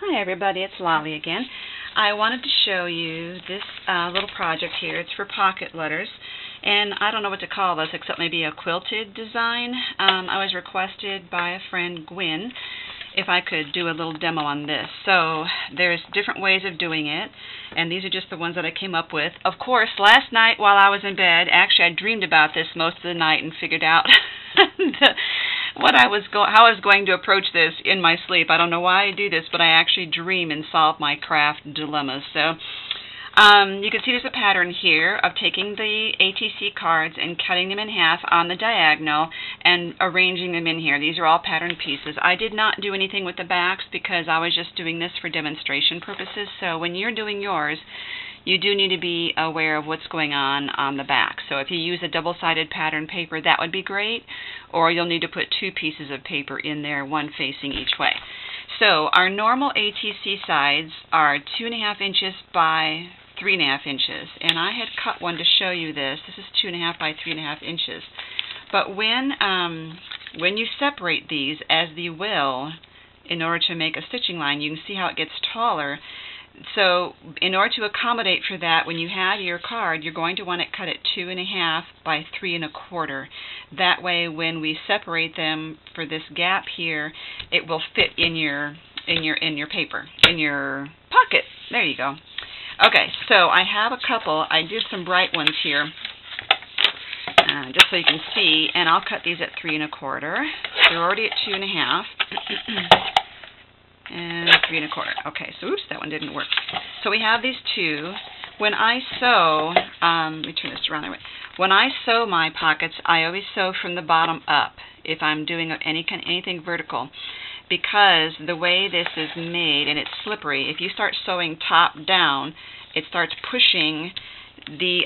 Hi everybody, it's Lolly again. I wanted to show you this little project here. It's for pocket letters, and I don't know what to call this except maybe a quilted design. I was requested by a friend, Gwen, if I could do a little demo on this. So there's different ways of doing it, and these are just the ones that I came up with. Of course, last night while I was in bed, actually I dreamed about this most of the night and figured out how I was going to approach this in my sleep. I don't know why I do this, but I actually dream and solve my craft dilemmas. So you can see there's a pattern here of taking the ATC cards and cutting them in half on the diagonal and arranging them in here. These are all pattern pieces. I did not do anything with the backs because I was just doing this for demonstration purposes. So when you're doing yours, you do need to be aware of what's going on the back. So if you use a double-sided pattern paper, that would be great, or you'll need to put two pieces of paper in there, one facing each way. So our normal ATC sides are 2.5 inches by 3.5 inches, and I had cut one to show you this. This is 2.5 by 3.5 inches. But when you separate these, as you will, in order to make a stitching line, you can see how it gets taller. So in order to accommodate for that, when you have your card, you're going to want it cut at 2.5 by 3.25. That way, when we separate them for this gap here, it will fit in your paper, in your pocket. There you go. Okay, so I have a couple. I did some bright ones here, just so you can see, and I'll cut these at 3.25. They're already at 2.5. And 3.25. Okay, so oops, that one didn't work. So we have these two. When I sew, let me turn this around. When I sew my pockets, I always sew from the bottom up if I'm doing anything vertical, because the way this is made, and it's slippery, if you start sewing top down, it starts pushing the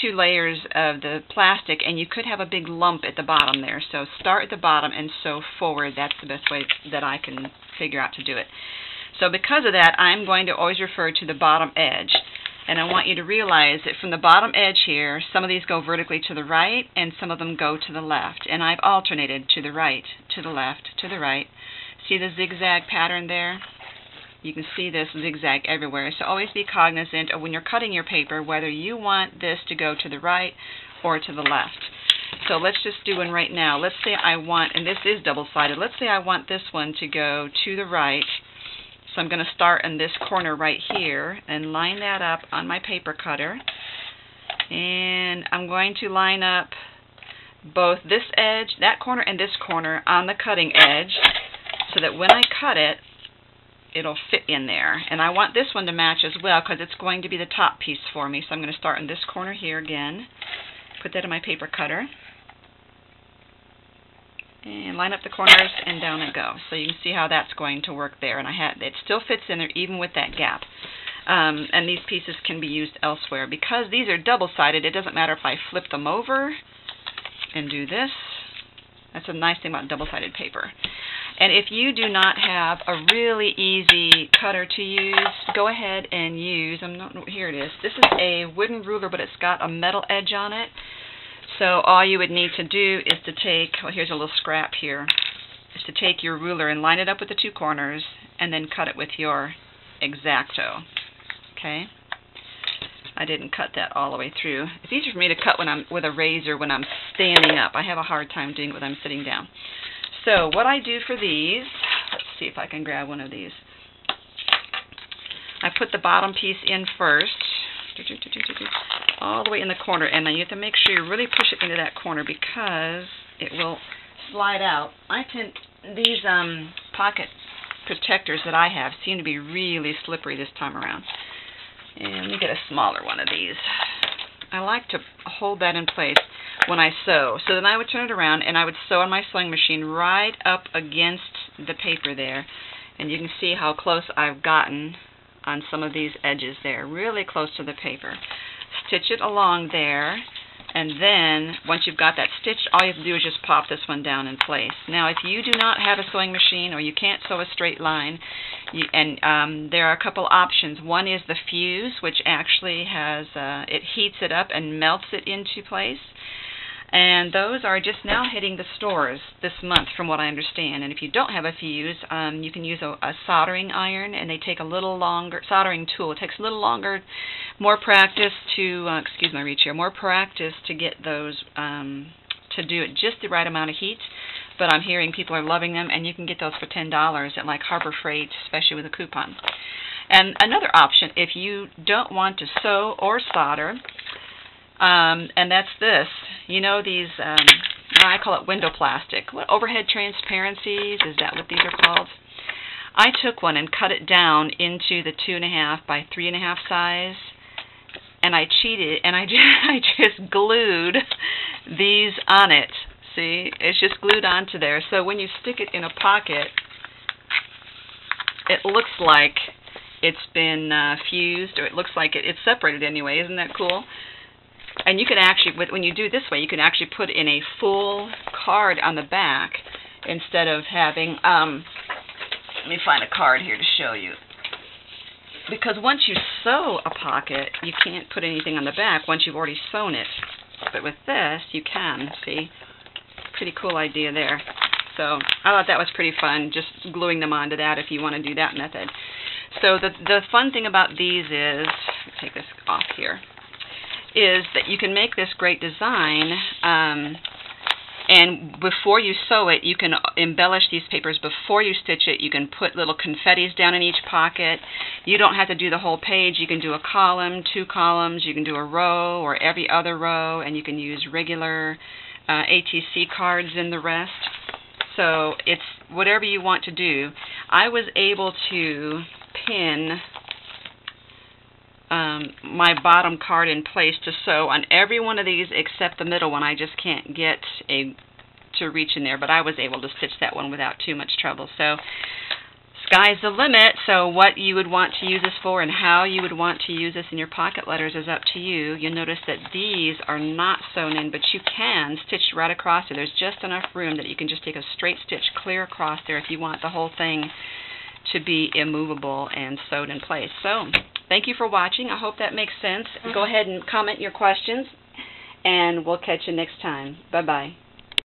two layers of the plastic, and you could have a big lump at the bottom there. So start at the bottom and sew forward. That's the best way that I can figure out to do it. So because of that, I'm going to always refer to the bottom edge. And I want you to realize that from the bottom edge here, some of these go vertically to the right and some of them go to the left. And I've alternated to the right, to the left, to the right. See the zigzag pattern there? You can see this zigzag everywhere. So always be cognizant of when you're cutting your paper whether you want this to go to the right or to the left. So let's just do one right now. Let's say I want, and this is double-sided, let's say I want this one to go to the right. So I'm going to start in this corner right here and line that up on my paper cutter. And I'm going to line up both this edge, that corner, and this corner on the cutting edge so that when I cut it, it'll fit in there. And I want this one to match as well because it's going to be the top piece for me. So I'm going to start in this corner here again, put that in my paper cutter, and line up the corners, and down it goes. So you can see how that's going to work there. And it still fits in there even with that gap. And these pieces can be used elsewhere. Because these are double-sided, it doesn't matter if I flip them over and do this. That's a nice thing about double-sided paper. And if you do not have a really easy cutter to use, go ahead and use, here it is. This is a wooden ruler, but it's got a metal edge on it. So all you would need to do is to take, well, here's a little scrap here, is to take your ruler and line it up with the two corners and then cut it with your X-Acto. Okay? I didn't cut that all the way through. It's easier for me to cut with a razor when I'm standing up. I have a hard time doing it when I'm sitting down. So what I do for these, let's see if I can grab one of these. I put the bottom piece in first, all the way in the corner, and then you have to make sure you really push it into that corner because it will slide out. These pocket protectors that I have seem to be really slippery this time around. And let me get a smaller one of these. I like to hold that in place when I sew. So then I would turn it around and I would sew on my sewing machine right up against the paper there. And you can see how close I've gotten on some of these edges there, really close to the paper. Stitch it along there, and then once you've got that stitched, all you have to do is just pop this one down in place. Now if you do not have a sewing machine or you can't sew a straight line, there are a couple options. One is the fuse, which actually has, it heats it up and melts it into place. And those are just now hitting the stores this month, from what I understand. And if you don't have a fuse, you can use a soldering iron, and they take a little longer, soldering tool. It takes a little longer, more practice to, excuse my reach here, more practice to get those, to do it just the right amount of heat. But I'm hearing people are loving them, and you can get those for $10 at like Harbor Freight, especially with a coupon. And another option, if you don't want to sew or solder, and that's this. You know these, I call it window plastic. What, overhead transparencies? Is that what these are called? I took one and cut it down into the 2.5 by 3.5 size, and I cheated, and I just glued these on it. See, it's just glued onto there. So when you stick it in a pocket, it looks like it's been fused, or it looks like it's separated anyway. Isn't that cool? And you can actually, when you do it this way, you can actually put in a full card on the back instead of having, let me find a card here to show you. Because once you sew a pocket, you can't put anything on the back once you've already sewn it. But with this, you can, see? Pretty cool idea there. So I thought that was pretty fun, just gluing them onto that if you want to do that method. So the fun thing about these is, let's take this off here, is that you can make this great design, and before you sew it, you can embellish these papers before you stitch it. You can put little confettis down in each pocket. You don't have to do the whole page. You can do a column, 2 columns, you can do a row or every other row, and you can use regular ATC cards in the rest. So it's whatever you want to do. I was able to pin my bottom card in place to sew on every one of these except the middle one. I just can't get to reach in there, but I was able to stitch that one without too much trouble. So sky's the limit. So what you would want to use this for and how you would want to use this in your pocket letters is up to you. You'll notice that these are not sewn in, but you can stitch right across there. There's just enough room that you can just take a straight stitch clear across there if you want the whole thing to be immovable and sewed in place. So thank you for watching. I hope that makes sense. Go ahead and comment your questions, and we'll catch you next time. Bye-bye.